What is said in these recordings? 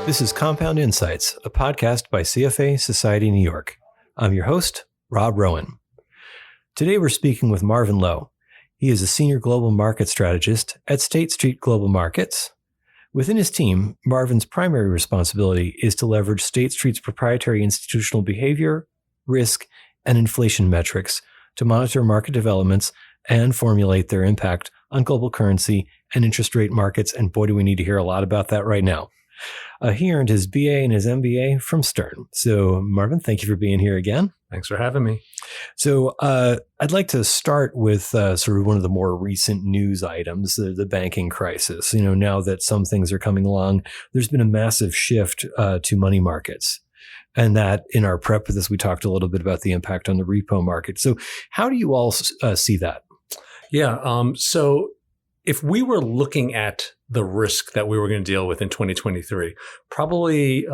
This is Compound Insights, a podcast by CFA Society New York. I'm your host, Rob Rowan. Today we're speaking with Marvin Lowe. He is a senior global market strategist at State Street Global Markets. Within his team, Marvin's primary responsibility is to leverage State Street's proprietary institutional behavior, risk, and inflation metrics to monitor market developments and formulate their impact on global currency and interest rate markets. And boy, do we need to hear a lot about that right now. He earned his BA and his MBA from Stern. So Marvin, thank you for being here again. Thanks for having me. So I'd like to start with sort of one of the more recent news items, the banking crisis. You know, now that some things are coming along, there's been a massive shift to money markets. And that in our prep for this, we talked a little bit about the impact on the repo market. So how do you all see that? Yeah. So if we were looking at the risk that we were going to deal with in 2023, probably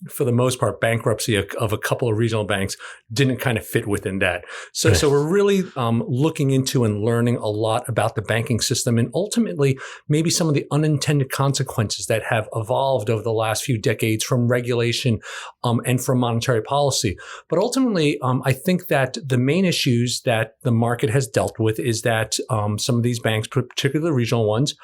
for the most part, bankruptcy of a couple of regional banks didn't kind of fit within that. So we're really looking into and learning a lot about the banking system and ultimately maybe some of the unintended consequences that have evolved over the last few decades from regulation and from monetary policy. But ultimately, I think that the main issues that the market has dealt with is that some of these banks, particularly the regional ones,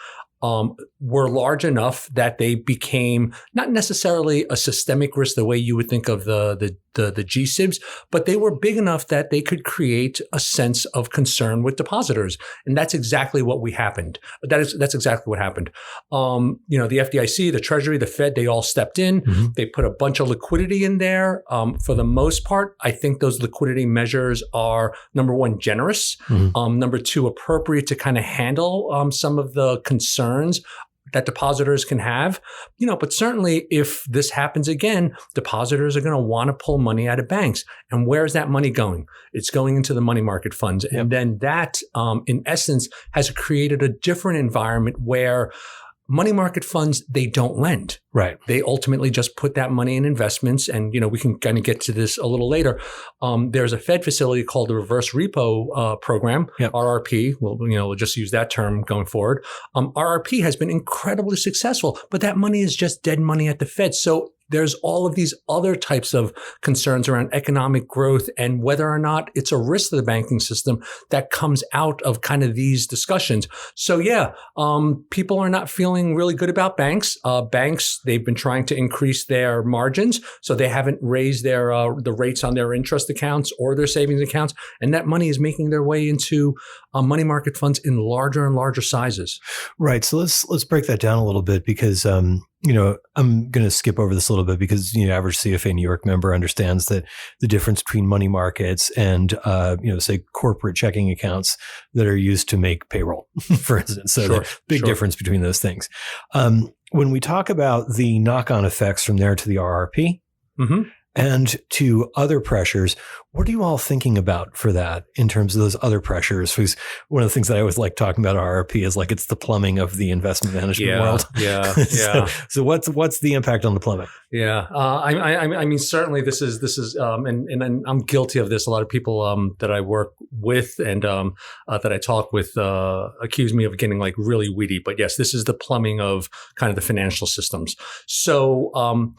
were large enough that they became not necessarily a systemic risk the way you would think of the G-SIBs, but they were big enough that they could create a sense of concern with depositors. And that's exactly what happened. That's exactly what happened. The FDIC, the Treasury, the Fed, they all stepped in. Mm-hmm. They put a bunch of liquidity in there. For the most part, I think those liquidity measures are, number one, generous. Mm-hmm. Number two, appropriate to kind of handle some of the concerns that depositors can have, but certainly if this happens again, depositors are going to want to pull money out of banks. And where is that money going? It's going into the money market funds. Yep. And then that, in essence, has created a different environment where money market funds, they don't lend. Right. They ultimately just put that money in investments. And, we can kind of get to this a little later. There's a Fed facility called the Reverse Repo Program, yep. RRP. Well, we'll just use that term going forward. RRP has been incredibly successful, but that money is just dead money at the Fed. So there's all of these other types of concerns around economic growth and whether or not it's a risk to the banking system that comes out of kind of these discussions. So people are not feeling really good about banks. Banks, they've been trying to increase their margins, so they haven't raised their the rates on their interest accounts or their savings accounts, and that money is making their way into money market funds in larger and larger sizes. Right. So let's break that down a little bit because I'm going to skip over this a little bit because, average CFA New York member understands that the difference between money markets and, say corporate checking accounts that are used to make payroll, for instance. So Sure. the big difference between those things. When we talk about the knock-on effects from there to the RRP, mm-hmm. and to other pressures, what are you all thinking about for that in terms of those other pressures? Because one of the things that I always like talking about RRP is like it's the plumbing of the investment management world. Yeah. So what's the impact on the plumbing? Yeah. I mean, certainly this is, and I'm guilty of this. A lot of people that I work with and that I talk with accuse me of getting like really weedy. But yes, this is the plumbing of kind of the financial systems. So,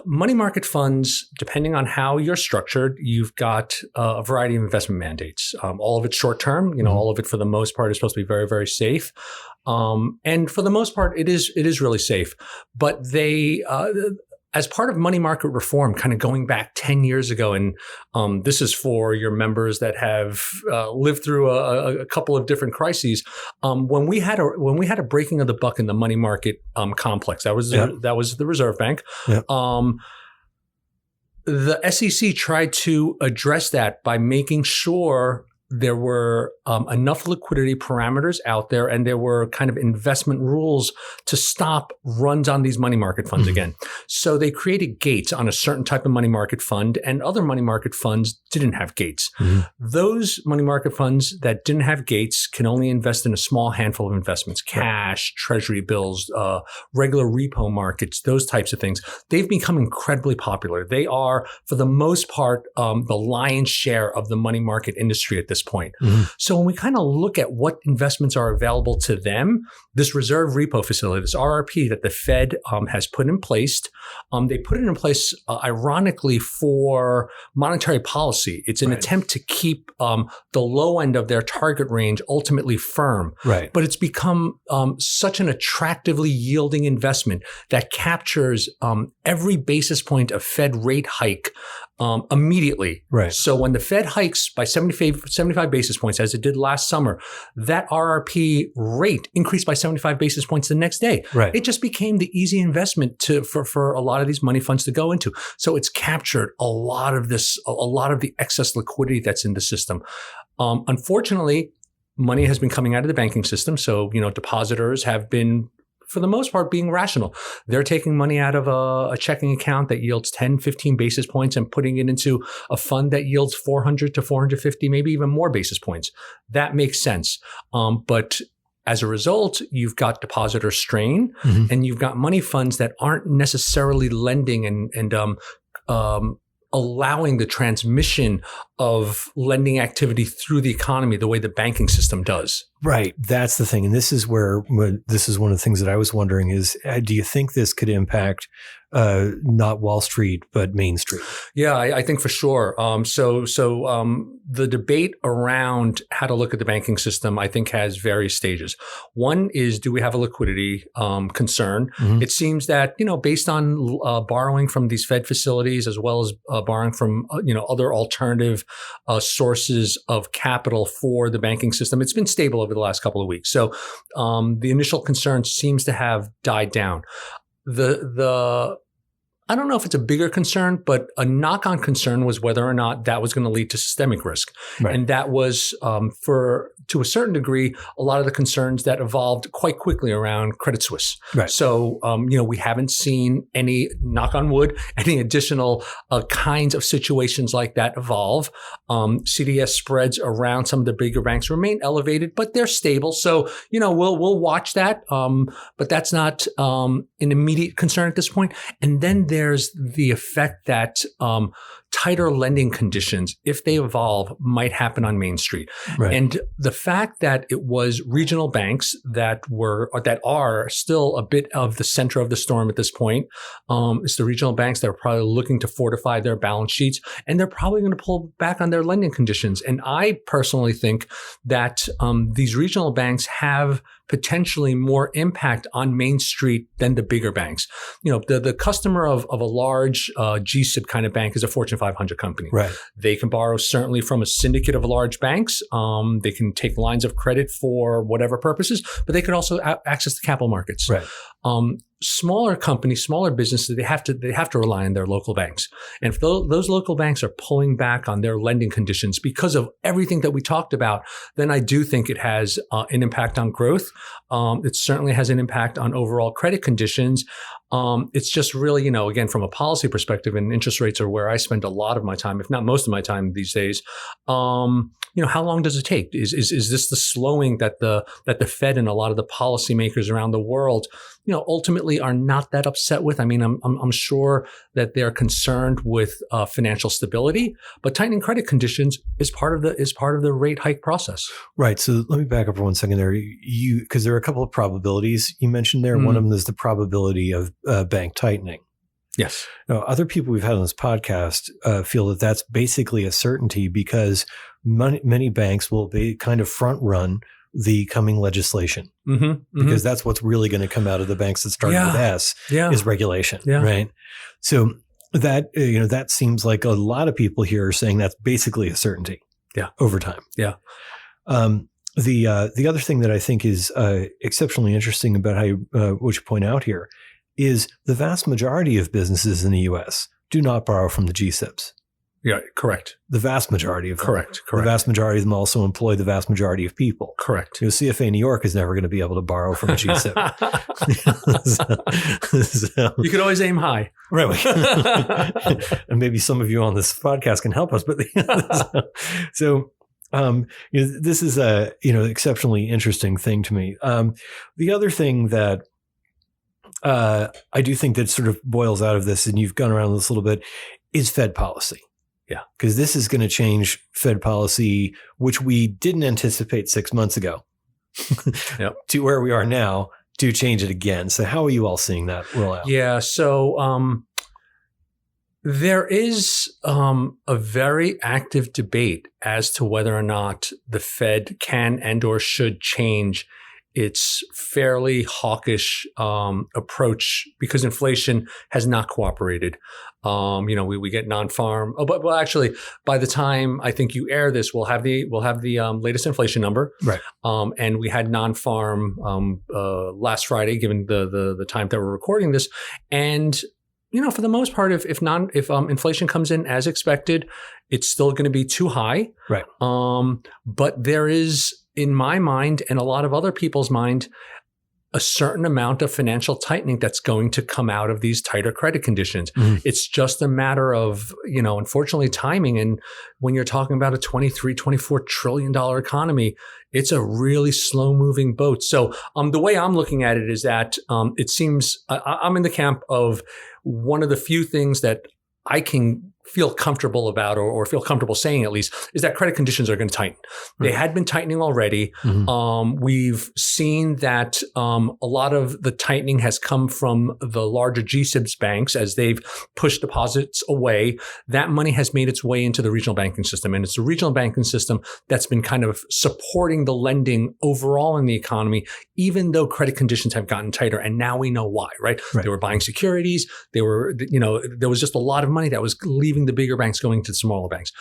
money market funds, depending on how you're structured, you've got a variety of investment mandates. All of it's short term. Mm-hmm. All of it for the most part is supposed to be very, very safe. And for the most part, it is really safe. But they, as part of money market reform, kind of going back 10 years ago, and this is for your members that have lived through a couple of different crises. When we had a breaking of the buck in the money market complex, that was the Reserve Bank. Yeah. The SEC tried to address that by making sure there were enough liquidity parameters out there, and there were kind of investment rules to stop runs on these money market funds again. So they created gates on a certain type of money market fund, and other money market funds didn't have gates. Mm-hmm. Those money market funds that didn't have gates can only invest in a small handful of investments: cash, treasury bills, regular repo markets, those types of things. They've become incredibly popular. They are, for the most part, the lion's share of the money market industry at this this point. Mm-hmm. So when we kind of look at what investments are available to them, this reserve repo facility, this RRP that the Fed has put in place, they put it in place ironically for monetary policy. It's an attempt to keep the low end of their target range ultimately firm. Right. But it's become such an attractively yielding investment that captures every basis point of Fed rate hike immediately. Right. So when the Fed hikes by 75 basis points, as it did last summer, that RRP rate increased by 75 basis points the next day. Right. It just became the easy investment for a lot of these money funds to go into. So it's captured a lot of the excess liquidity that's in the system. Unfortunately, money has been coming out of the banking system. So, depositors have been, for the most part, being rational. They're taking money out of a checking account that yields 10, 15 basis points and putting it into a fund that yields 400 to 450, maybe even more basis points. That makes sense. But as a result, you've got depositor strain, and you've got money funds that aren't necessarily lending and allowing the transmission of lending activity through the economy the way the banking system does. Right. That's the thing. And this is this is one of the things that I was wondering is, do you think this could impact not Wall Street, but Main Street? Yeah, I think for sure. So the debate around how to look at the banking system, I think, has various stages. One is, do we have a liquidity concern? It seems that, based on borrowing from these Fed facilities, as well as borrowing from, other alternative sources of capital for the banking system, it's been stable over the last couple of weeks. So the initial concern seems to have died down. I don't know if it's a bigger concern, but a knock-on concern was whether or not that was going to lead to systemic risk. Right. And that was, to a certain degree, a lot of the concerns that evolved quite quickly around Credit Suisse. Right. So, we haven't seen any, knock on wood, any additional kinds of situations like that evolve. CDS spreads around some of the bigger banks remain elevated, but they're stable. So, we'll watch that. But that's not an immediate concern at this point. And then there's the effect that tighter lending conditions, if they evolve, might happen on Main Street. Right. And the fact that it was regional banks that are still a bit of the center of the storm at this point. It's the regional banks that are probably looking to fortify their balance sheets, and they're probably going to pull back on their lending conditions. And I personally think that these regional banks have potentially more impact on Main Street than the bigger banks. The customer of a large GSIB kind of bank is a Fortune 500 company. Right. They can borrow certainly from a syndicate of large banks. They can take lines of credit for whatever purposes, but they could also access the capital markets. Right. Smaller companies, smaller businesses, they have to rely on their local banks. And if those local banks are pulling back on their lending conditions because of everything that we talked about, then I do think it has an impact on growth. It certainly has an impact on overall credit conditions. It's just really, again, from a policy perspective, and interest rates are where I spend a lot of my time, if not most of my time these days. How long does it take? Is this the slowing that the Fed and a lot of the policymakers around the world, ultimately are not that upset with? I mean, I'm sure that they're concerned with financial stability, but tightening credit conditions is part of the rate hike process. Right. So let me back up for 1 second there. Because there are a couple of probabilities you mentioned there. One of them is the probability of bank tightening. Yes. Now, other people we've had on this podcast feel that that's basically a certainty because many banks will be kind of front run the coming legislation because that's what's really going to come out of the banks that started with S is regulation, right? So that that seems like a lot of people here are saying that's basically a certainty, over time. Yeah. The other thing that I think is exceptionally interesting about what you point out here is the vast majority of businesses in the U.S. do not borrow from the GSIBs. Yeah, correct. The vast majority of them. Correct. The vast majority of them also employ the vast majority of people. Correct. CFA New York is never going to be able to borrow from a GSIB. so, you could always aim high. Right. And maybe some of you on this podcast can help us. But this is a exceptionally interesting thing to me. The other thing that I do think that sort of boils out of this, and you've gone around this a little bit, is Fed policy. Yeah. Because this is going to change Fed policy, which we didn't anticipate 6 months ago, Yep. to where we are now, to change it again. So how are you all seeing that roll out? Yeah. So there is a very active debate as to whether or not the Fed can and or should change its fairly hawkish approach, because inflation has not cooperated. We get non-farm. But actually, by the time I think you air this, we'll have the latest inflation number. Right. And we had non-farm last Friday, given the time that we're recording this, and for the most part, if inflation comes in as expected, it's still going to be too high. Right. But there is, in my mind and a lot of other people's mind, a certain amount of financial tightening that's going to come out of these tighter credit conditions. Mm-hmm. It's just a matter of, unfortunately, timing. And when you're talking about a $23, $24 trillion economy, it's a really slow moving boat. So the way I'm looking at it is that it seems I'm in the camp of one of the few things that I can feel comfortable about, or feel comfortable saying at least, is that credit conditions are going to tighten. Right. They had been tightening already. Mm-hmm. We've seen that a lot of the tightening has come from the larger GSIBs banks as they've pushed deposits away. That money has made its way into the regional banking system, and it's the regional banking system that's been kind of supporting the lending overall in the economy, even though credit conditions have gotten tighter. And now we know why, right? They were buying securities. They were, there was just a lot of money that was leaving the bigger banks going to the smaller banks.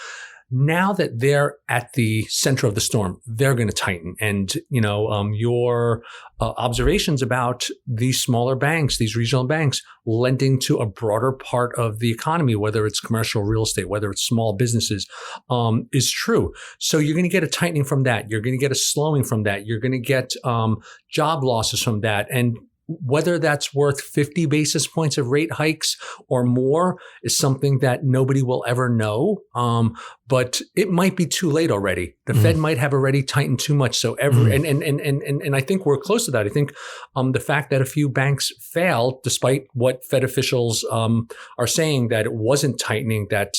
Now that they're at the center of the storm, they're going to tighten. And, your observations about these smaller banks, these regional banks, lending to a broader part of the economy, whether it's commercial real estate, whether it's small businesses, is true. So you're going to get a tightening from that. You're going to get a slowing from that. You're going to get job losses from that. And whether that's worth 50 basis points of rate hikes or more is something that nobody will ever know. But it might be too late already. The Fed might have already tightened too much. So and I think we're close to that. I think the fact that a few banks failed, despite what Fed officials are saying that it wasn't tightening that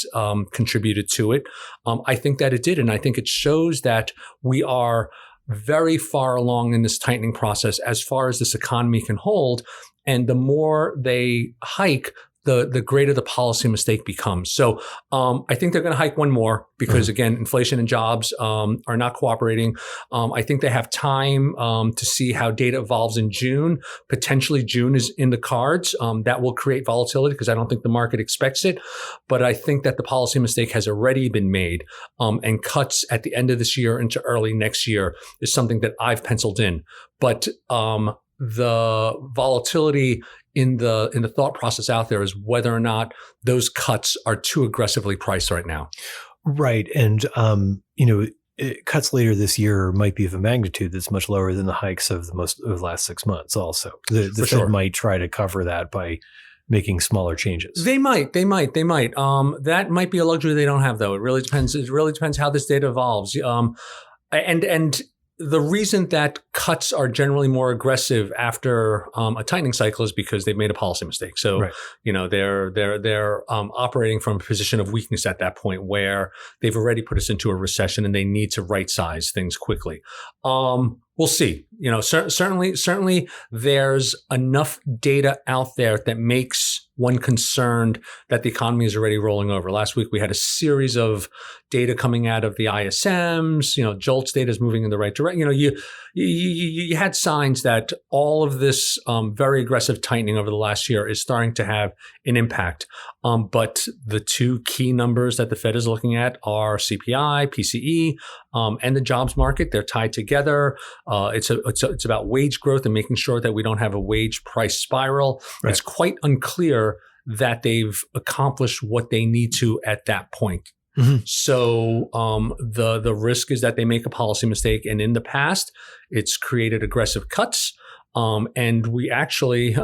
contributed to it, I think that it did. And I think it shows that we are very far along in this tightening process as far as this economy can hold. And the more they hike, the greater the policy mistake becomes. So I think they're going to hike one more because, again, inflation and jobs are not cooperating. I think they have time to see how data evolves in June. Potentially June is in the cards. That will create volatility because I don't think the market expects it. But I think that the policy mistake has already been made, and cuts at the end of this year into early next year is something that I've penciled in. But the volatility in the thought process out there is whether or not those cuts are too aggressively priced right now. Right. And, cuts later this year might be of a magnitude that's much lower than the hikes of the last 6 months also. The Fed might try to cover that by making smaller changes. They might. That might be a luxury they don't have, though. It really depends. It really depends how this data evolves. And the reason that cuts are generally more aggressive after a tightening cycle is because they've made a policy mistake. So, they're operating from a position of weakness at that point where they've already put us into a recession and they need to right size things quickly. We'll see. Certainly there's enough data out there that makes one concerned that the economy is already rolling over. Last week, we had a series of data coming out of the ISMs. JOLTS data is moving in the right direction. You had signs that all of this very aggressive tightening over the last year is starting to have an impact. But the two key numbers that the Fed is looking at are CPI, PCE, and the jobs market. They're tied together. It's about wage growth and making sure that we don't have a wage price spiral. Right. It's quite unclear that they've accomplished what they need to at that point. Mm-hmm. So the risk is that they make a policy mistake. And in the past, it's created aggressive cuts. And we actually,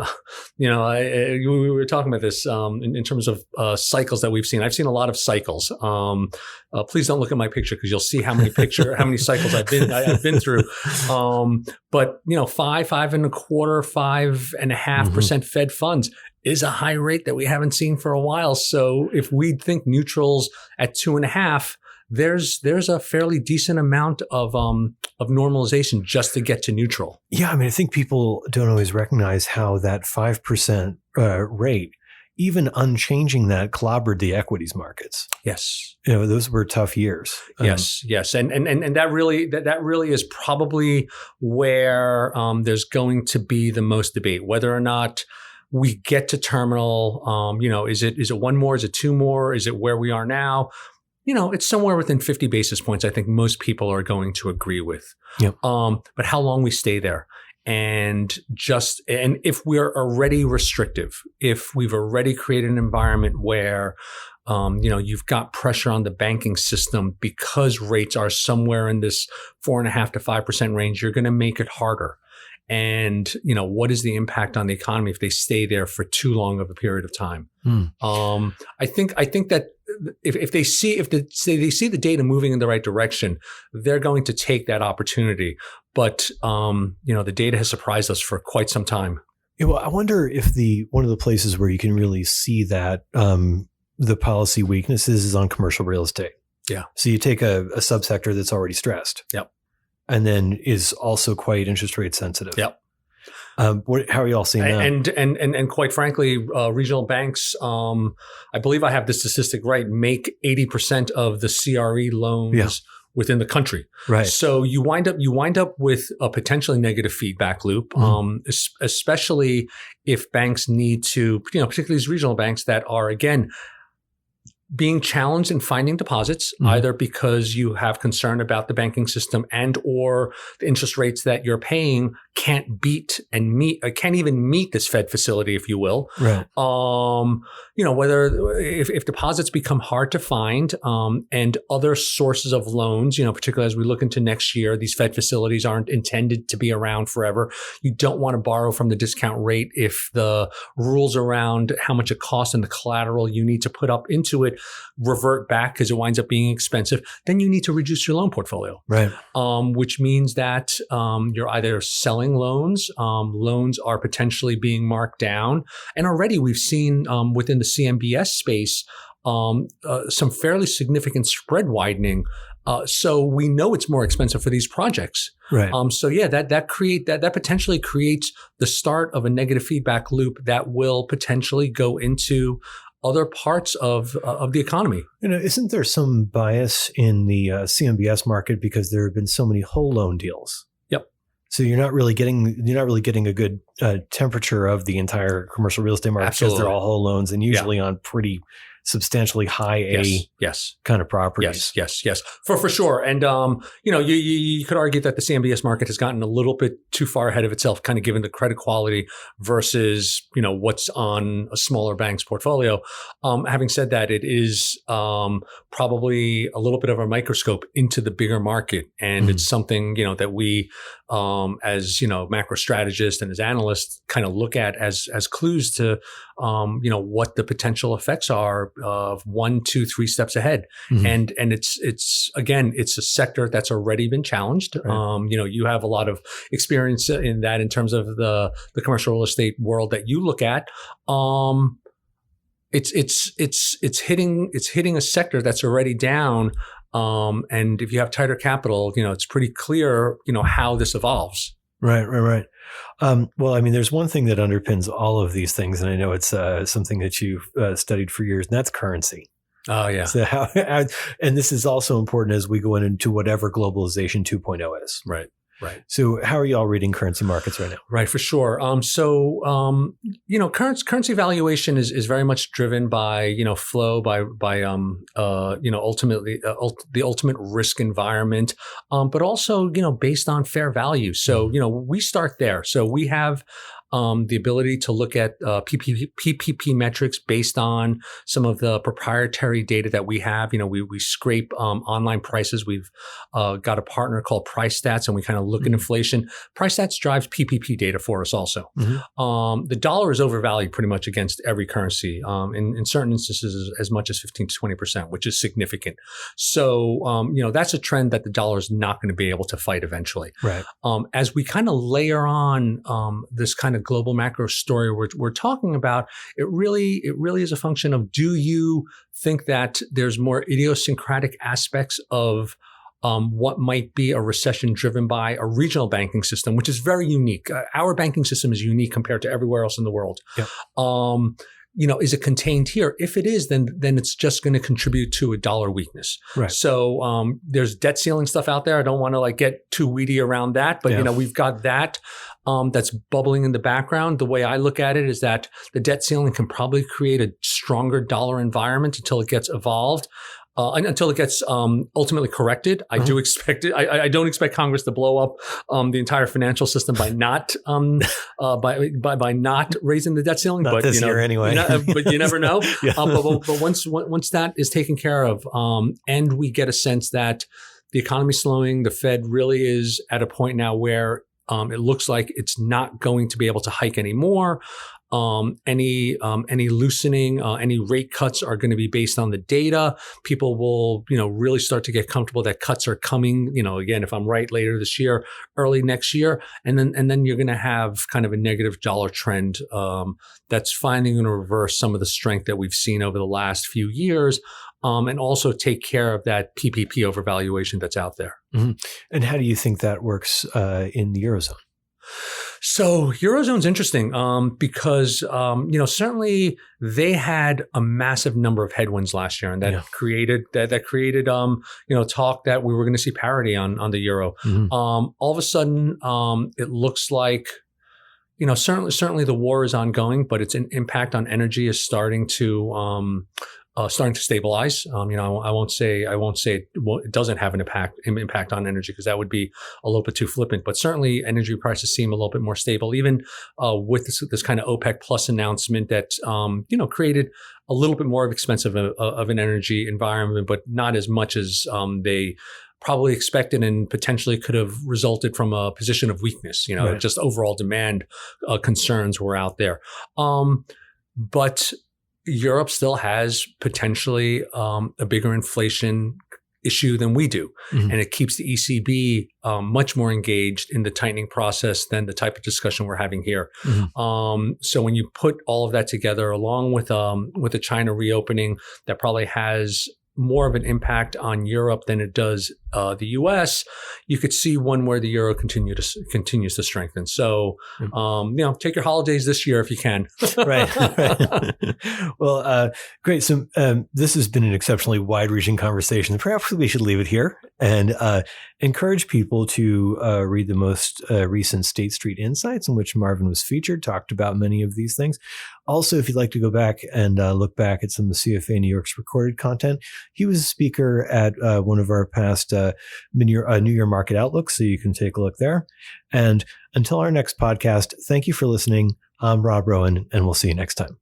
we were talking about this in terms of cycles that we've seen. I've seen a lot of cycles. Please don't look at my picture because you'll see how many cycles I've been through. But 5.25%, 5.5% Fed funds. is a high rate that we haven't seen for a while. So if we think neutrals at 2.5, there's a fairly decent amount of normalization just to get to neutral. Yeah, I mean, I think people don't always recognize how that 5% rate, even unchanging that, clobbered the equities markets. Yes, those were tough years. Yes, and that really is probably where there's going to be the most debate, whether or not we get to terminal. Is it one more? Is it two more? Is it where we are now? It's somewhere within 50 basis points. I think most people are going to agree with. Yep. But how long we stay there, and if we're already restrictive, if we've already created an environment where you've got pressure on the banking system because rates are somewhere in this 4.5% to 5% range, you're going to make it harder. And, what is the impact on the economy if they stay there for too long of a period of time? I think that if they see the data moving in the right direction, they're going to take that opportunity. But, the data has surprised us for quite some time. Yeah, well, I wonder if one of the places where you can really see that the policy weaknesses is on commercial real estate. Yeah. So you take a subsector that's already stressed. Yep. And then is also quite interest rate sensitive. Yep. How are you all seeing that? And quite frankly, regional banks, I believe I have the statistic right, make 80% of the CRE loans within the country. Right. So you wind up with a potentially negative feedback loop, especially if banks need to, particularly these regional banks that are, again, being challenged in finding deposits, either because you have concern about the banking system and or the interest rates that you're paying can't even meet this Fed facility, if you will. Right. Whether if deposits become hard to find, and other sources of loans, particularly as we look into next year, these Fed facilities aren't intended to be around forever. You don't want to borrow from the discount rate if the rules around how much it costs and the collateral you need to put up into it revert back because it winds up being expensive. Then you need to reduce your loan portfolio. Right. Which means that you're either selling loans, loans are potentially being marked down. And already we've seen within the CMBS space some fairly significant spread widening. So we know it's more expensive for these projects. Right. That potentially creates the start of a negative feedback loop that will potentially go into other parts of the economy. Isn't there some bias in the CMBS market because there have been so many whole loan deals? Yep. So you're not really getting a good temperature of the entire commercial real estate market because they're all whole loans and usually on pretty substantially high A kind of properties. Yes. For sure. And, you could argue that the CMBS market has gotten a little bit too far ahead of itself, kind of given the credit quality versus, what's on a smaller bank's portfolio. Having said that, it is probably a little bit of a microscope into the bigger market. And it's something, that we, as, macro strategists and as analysts kind of look at as clues to, what the potential effects are of 1, 2, 3 steps ahead. And it's again, it's a sector that's already been challenged. Right. You have a lot of experience in that in terms of the commercial real estate world that you look at. It's hitting a sector that's already down. And if you have tighter capital, it's pretty clear, how this evolves. Right. Well, I mean, there's one thing that underpins all of these things, and I know it's something that you've studied for years, and that's currency. Oh, yeah. So and this is also important as we go into whatever globalization 2.0 is. Right. So how are you all reading currency markets right now? Right, for sure. Currency valuation is very much driven by, flow, by ultimately the ultimate risk environment, but also, based on fair value. So, we start there. So we have the ability to look at PPP metrics based on some of the proprietary data that we have. We scrape online prices. We've got a partner called Price Stats, and we kind of look at inflation. Price Stats drives PPP data for us also. The dollar is overvalued pretty much against every currency, in certain instances as much as 15 to 20%, which is significant. So, that's a trend that the dollar is not going to be able to fight eventually. Right. As we kind of layer on this kind of global macro story we're talking about, it really is a function of, do you think that there's more idiosyncratic aspects of what might be a recession driven by a regional banking system, which is very unique. Our banking system is unique compared to everywhere else in the world. Yep. Is it contained here? If it is, then it's just going to contribute to a dollar weakness. Right. So there's debt ceiling stuff out there. I don't want to get too weedy around that, but we've got that that's bubbling in the background. The way I look at it is that the debt ceiling can probably create a stronger dollar environment until it gets evolved. Until it gets ultimately corrected. I do expect it. I don't expect Congress to blow up the entire financial system by not by not raising the debt ceiling. Not but this year anyway. But you never know. Yeah. But once that is taken care of, and we get a sense that the economy's slowing, the Fed really is at a point now where it looks like it's not going to be able to hike anymore. Any loosening, any rate cuts are going to be based on the data. People will, really start to get comfortable that cuts are coming, again, if I'm right, later this year, early next year. And then you're going to have kind of a negative dollar trend, that's finally going to reverse some of the strength that we've seen over the last few years. And also take care of that PPP overvaluation that's out there. Mm-hmm. And how do you think that works in the Eurozone? So Eurozone's interesting because certainly they had a massive number of headwinds last year, and that created talk that we were going to see parity on the euro. Mm-hmm. All of a sudden, it looks like certainly the war is ongoing, but its impact on energy is starting to stabilize. I won't say it doesn't have an impact on energy, because that would be a little bit too flippant. But certainly, energy prices seem a little bit more stable, even with this kind of OPEC plus announcement that created a little bit more expensive of an energy environment, but not as much as they probably expected, and potentially could have resulted from a position of weakness. Right. Just overall demand concerns were out there, but Europe still has potentially a bigger inflation issue than we do. Mm-hmm. And it keeps the ECB much more engaged in the tightening process than the type of discussion we're having here. Mm-hmm. So when you put all of that together, along with the China reopening, that probably has more of an impact on Europe than it does the U.S., you could see one where the euro continues to strengthen. So, take your holidays this year if you can. Right. Well, great. So this has been an exceptionally wide-reaching conversation. Perhaps we should leave it here and encourage people to read the most recent State Street Insights, in which Marvin was featured, talked about many of these things. Also, if you'd like to go back and look back at some of the CFA New York's recorded content, he was a speaker at one of our past New Year Market Outlooks, so you can take a look there. And until our next podcast, thank you for listening. I'm Rob Rowan, and we'll see you next time.